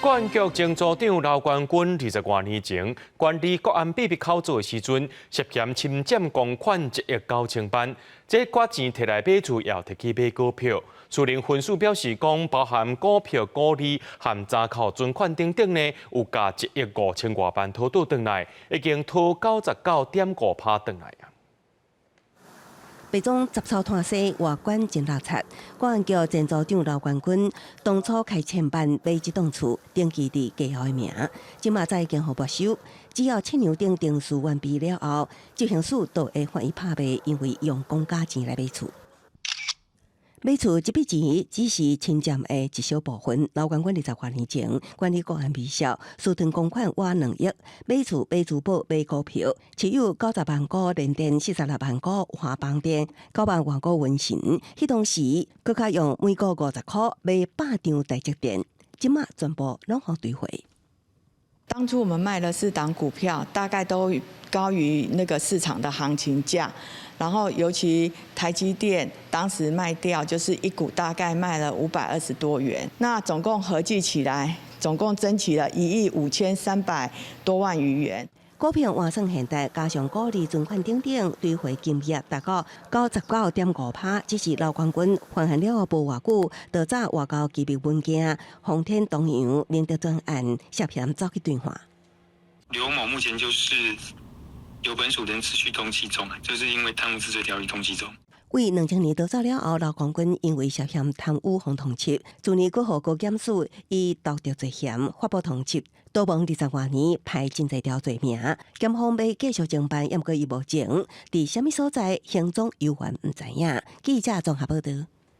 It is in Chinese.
国安局前组长刘冠军20多年前管理国安秘密考组的时阵，涉嫌侵占公款1亿9000万，这刮钱摕来买厝，也摕去买股票。私人分数表示讲，包含股票股利和查扣存款等等呢，有价1亿5000多万讨倒转来，已经讨99.5%转来啊。白种杂草摊西，外观真邋遢。国安局前组长刘冠军当初开1000万买一栋厝，登记伫家后的名，即马再经互没收。只要七牛顶定数完毕了后，执行署都会还伊拍卖，因为用公家钱来买厝。买厝这笔钱只是侵占的一小部分。刘冠军20多年前管理国安秘校，私吞公款约2亿，买厝、买珠宝、买股票，持有90万股联电、46万股华邦电、9万万股文心。迄当时，佮较用每股50块买8张台积电，即马全部拢互兑回。当初我们卖了4档股票，大概都高于那个市场的行情价。然后，尤其台积电当时卖掉，就是一股大概卖了520多元。那总共合计起来，总共争取了1亿5300多万余元。股票换算现代，加上股利存款等等，兑回金额达到99.5%。只是刘冠军还函了无偌久，就早外交机密文件，洪天东洋领导专案涉嫌走去兑换。刘某目前就是有本属人持续通缉中，就是因为贪污治罪条例通缉中。为2000年逃走了后，刘冠军因为涉嫌贪污互通缉，去年国互高检署以盗窃罪嫌发布通缉，多蒙20多年排真侪条罪名，检方要继续侦办，也毋过伊目前伫什么所在行踪悠远毋知影。记者综合报道。